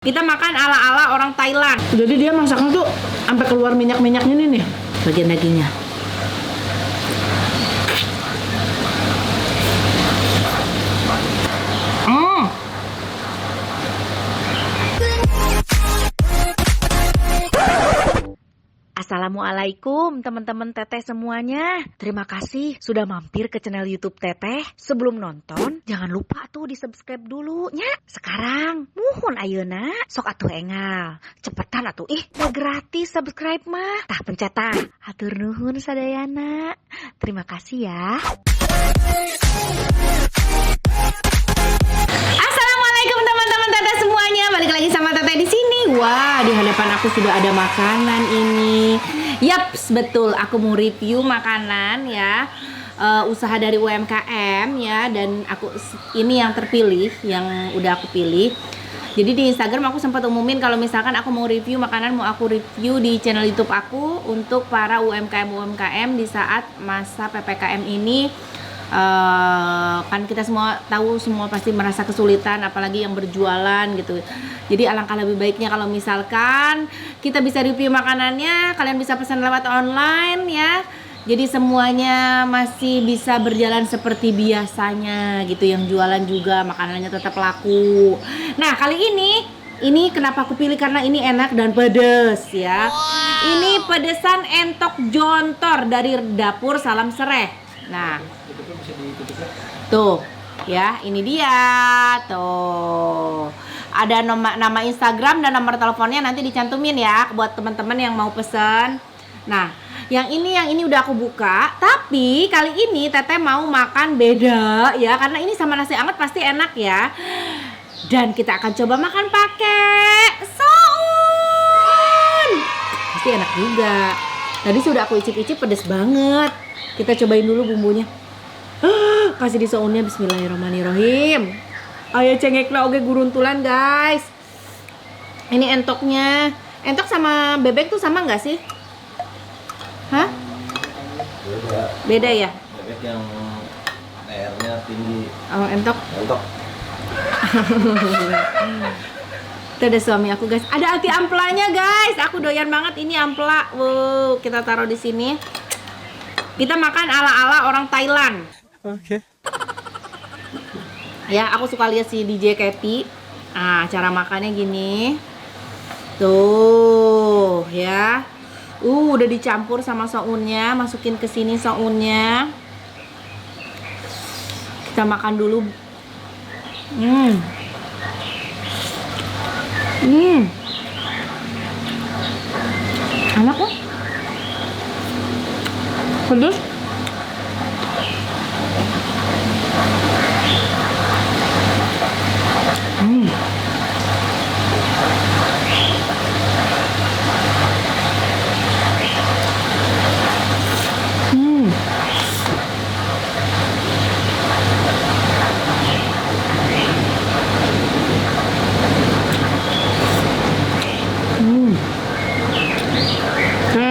Kita makan ala-ala orang Thailand. Jadi dia masaknya tuh sampai keluar minyak-minyaknya nih. Bagian dagingnya. Assalamualaikum teman-teman Teteh semuanya. Terima kasih sudah mampir ke channel YouTube Teteh. Sebelum nonton, jangan lupa tuh di subscribe dulu nya. Sekarang, muhun ayeuna, sok atuh engal. Cepetan atuh, udah gratis subscribe mah. Tah pencet tah. Hatur nuhun sadayana. Terima kasih ya. Assalamualaikum teman-teman Teteh semuanya. Balik lagi sama Teteh di sini. Wah, di hadapan aku sudah ada makanan ini. Yaps, betul. Aku mau review makanan ya. Usaha dari UMKM ya, dan ini yang terpilih, yang udah aku pilih. Jadi di Instagram aku sempat umumin kalau misalkan aku mau review makanan, mau aku review di channel YouTube aku untuk para UMKM di saat masa PPKM ini. Kan kita semua tahu, semua pasti merasa kesulitan, apalagi yang berjualan gitu. Jadi alangkah lebih baiknya kalau misalkan kita bisa review makanannya, kalian bisa pesan lewat online ya. Jadi semuanya masih bisa berjalan seperti biasanya gitu. Yang jualan juga makanannya tetap laku. Nah, kali ini kenapa aku pilih, karena ini enak dan pedes ya. Ini pedesan entok jontor dari dapur Salam Sereh. Nah, tuh ya, ini dia tuh. Ada nama Instagram dan nomor teleponnya nanti dicantumin ya buat teman-teman yang mau pesen. Nah, yang ini udah aku buka, tapi kali ini Teteh mau makan beda ya, karena ini sama nasi anget pasti enak ya. Dan kita akan coba makan pakai soun. Pasti enak juga. Tadi sudah aku icip-icip, pedes banget. Kita cobain dulu bumbunya. Kasih di sounnya, bismillahirrahmanirrahim. Ayo cengekna oge guruntulan guys. Ini entoknya. Entok sama bebek tuh sama nggak sih? Hah? Beda ya? Bebek yang airnya tinggi. Oh, entok. Entok. Itu ada suami aku guys. Ada ati amplanya guys. Aku doyan banget ini ampla. Wow, kita taruh di sini. Kita makan ala-ala orang Thailand. Oke. Ya, aku suka lihat si DJ Katy. Nah, cara makannya gini. Tuh, ya. Udah dicampur sama sounnya, masukin ke sini sounnya. Kita makan dulu. Enak kok. Pedas.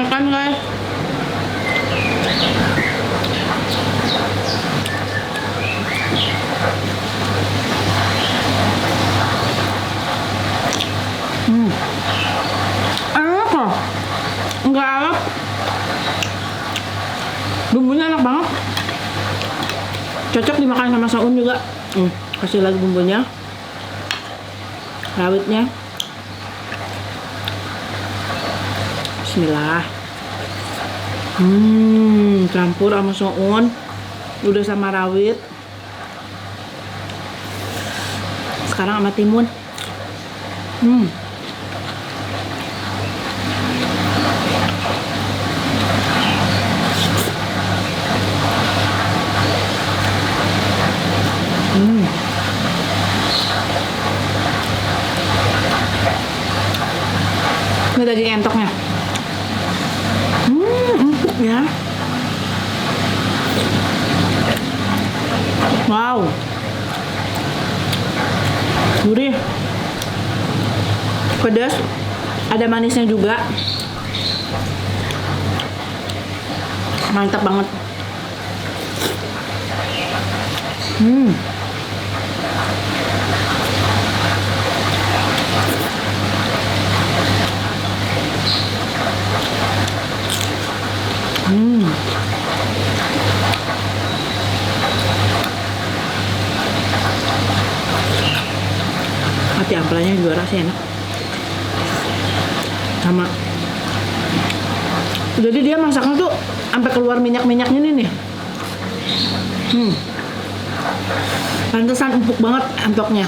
Kan guys. Enak kok. Enggak alap. Bumbunya enak banget. Cocok dimakan sama saun juga. Kasih lagi bumbunya. Rawitnya. Bismillah. Campur sama soun. Udah sama rawit. Sekarang sama timun. Ini daging entoknya. Empuk ya. Wow. Gurih. Pedas. Ada manisnya juga. Mantap banget. juara sih enak. Sama. Jadi dia masaknya tuh sampai keluar minyak-minyaknya nih. Pantesan empuk banget entoknya.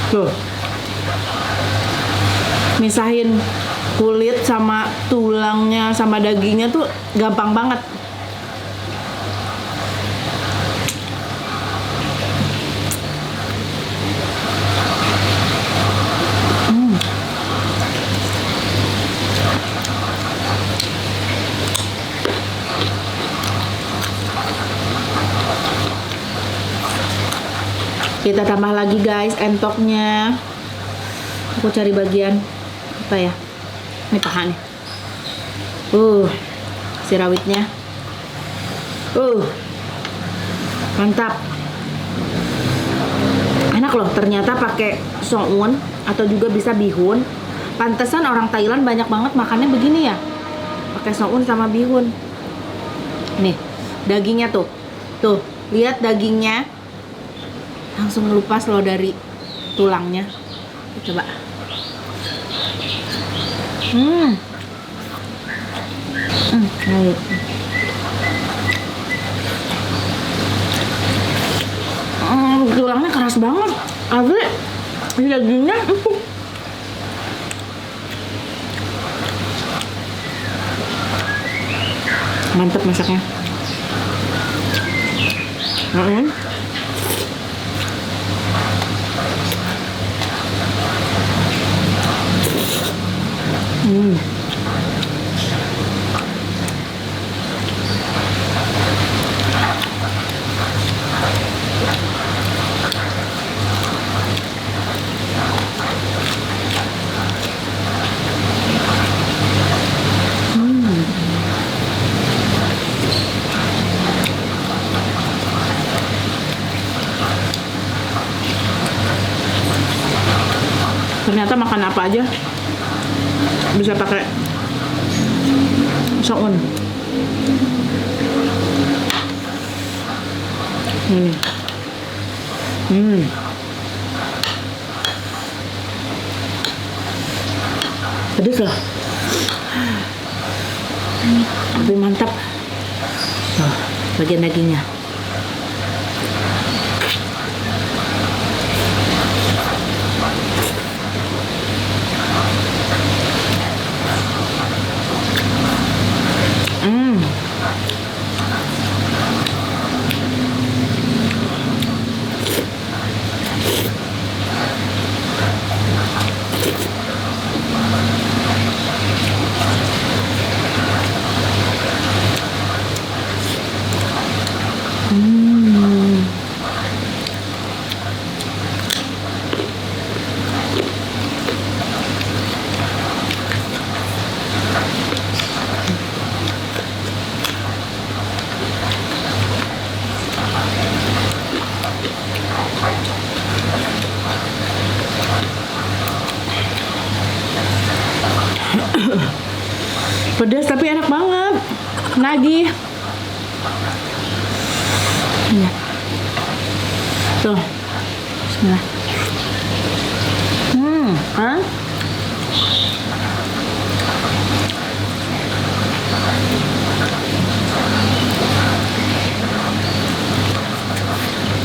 Tuh. Misahin kulit sama tulangnya sama dagingnya tuh gampang banget. Kita tambah lagi guys entoknya. Aku cari bagian apa ya? Ini paha nih. Si rawitnya. Mantap. Enak loh, ternyata pakai soun atau juga bisa bihun. Pantesan orang Thailand banyak banget makannya begini ya. Pakai soun sama bihun. Nih, dagingnya tuh. Tuh, lihat dagingnya. Langsung ngelupas loh dari tulangnya. Coba. Tulangnya keras banget. Asli. Dagingnya empuk. Mantap masaknya. Ternyata makan apa aja bisa pakai soun. Pedes loh. Tapi mantap. Tuh, bagian dagingnya. Pedas tapi enak banget. Nagih. Tuh. Bismillah.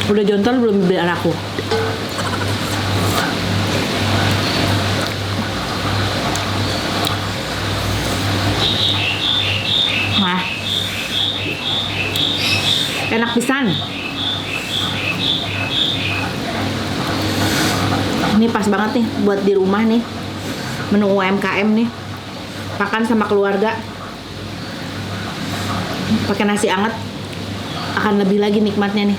Udah jontor belum beli anakku. Nah, enak pisan. Ini pas banget nih buat di rumah nih. menu UMKM nih. Makan sama keluarga pakai nasi anget akan lebih lagi nikmatnya nih.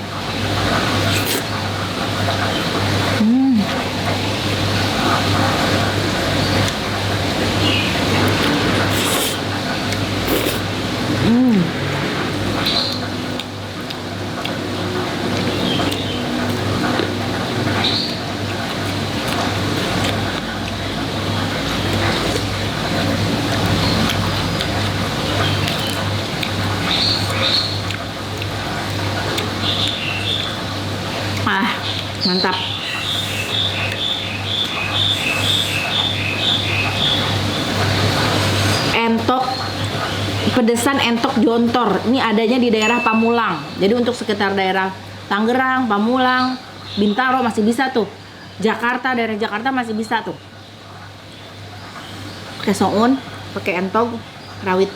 Mantap. Entok pedesan entok jontor. Ini adanya di daerah Pamulang. Jadi untuk sekitar daerah Tangerang, Pamulang, Bintaro masih bisa tuh. Jakarta, daerah Jakarta masih bisa tuh. Pakai soun, pakai entok rawit.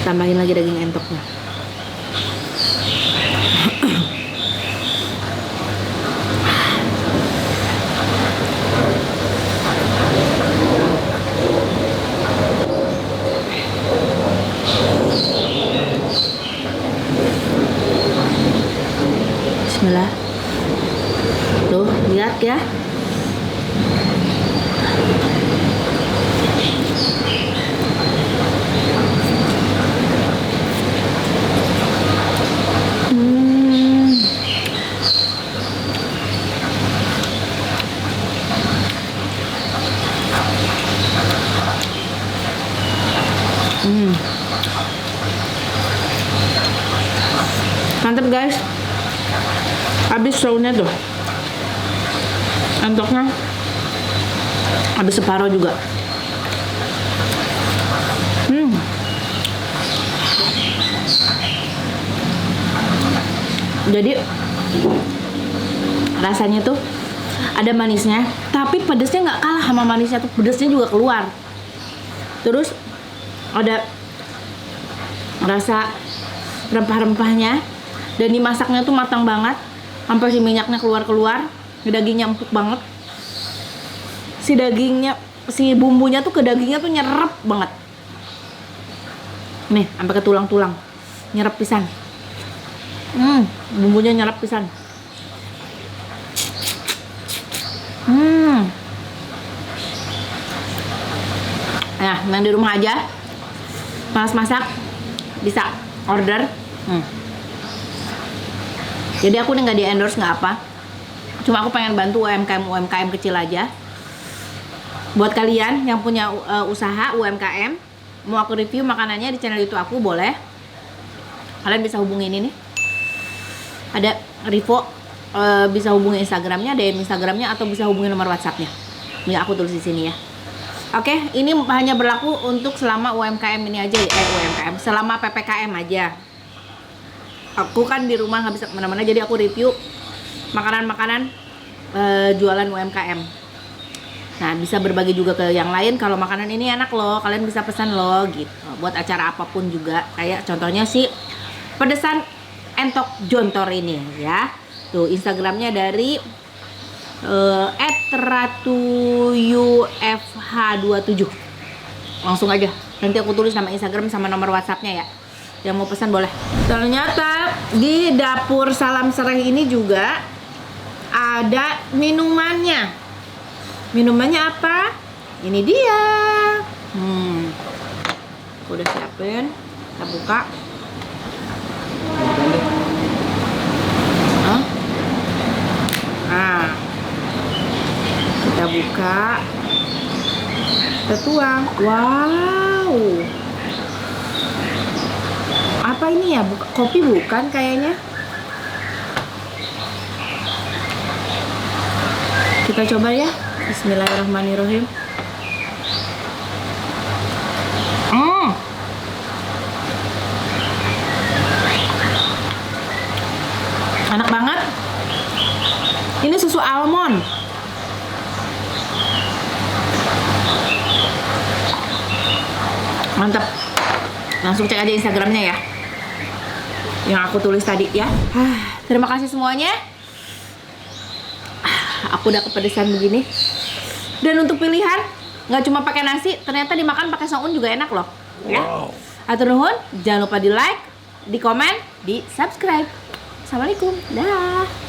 Tambahin lagi daging entoknya. Bismillah. Tuh, lihat ya. Mantap guys. Habis shownya tuh, entoknya habis separuh juga. Jadi rasanya tuh ada manisnya, tapi pedesnya nggak kalah sama manisnya tuh, pedesnya juga keluar. Terus ada rasa rempah-rempahnya, dan dimasaknya tuh matang banget. Sampai si minyaknya keluar-keluar, dagingnya empuk banget. Si dagingnya, si bumbunya tuh ke dagingnya tuh nyerep banget. Nih, sampai ke tulang-tulang. Nyerep pisan. Bumbunya nyerep pisan. Nah, yang di rumah aja, malas masak, bisa order. Jadi aku nih nggak di endorse, nggak apa. Cuma aku pengen bantu UMKM kecil aja. Buat kalian yang punya usaha UMKM, mau aku review makanannya di channel YouTube aku, boleh. Kalian bisa hubungi ini nih. Ada Rivo, bisa hubungi Instagramnya, DM Instagramnya, atau bisa hubungi nomor WhatsAppnya. Ini aku tulis di sini ya. Oke, ini hanya berlaku untuk selama UMKM ini aja, UMKM, selama PPKM aja. Aku kan di rumah nggak bisa kemana-mana, jadi aku review makanan-makanan jualan UMKM. Nah, bisa berbagi juga ke yang lain. Kalau makanan ini enak loh, kalian bisa pesan loh gitu. Buat acara apapun juga. Kayak contohnya si pedesan entok jontor ini ya. Tuh Instagramnya dari @ratuyufh27. Langsung aja. Nanti aku tulis nama Instagram sama nomor WhatsAppnya ya. Yang mau pesan boleh. Ternyata di dapur Salam Sereh ini juga ada minumannya. Minumannya apa? Ini dia. Aku udah siapin. Kita buka. Nah, kita buka. Kita tuang. Wow. Apa ini ya? Kopi bukan kayaknya. Kita coba ya. Bismillahirrahmanirrahim. Enak banget. Ini susu almond. Mantap. Langsung cek aja Instagramnya ya, yang aku tulis tadi ya. Terima kasih semuanya. Aku udah kepedesan begini. Dan untuk pilihan nggak cuma pakai nasi, ternyata dimakan pakai soun juga enak loh. Ya. Atur nuhun, jangan lupa di like, di komen, di subscribe. Assalamualaikum. Dah.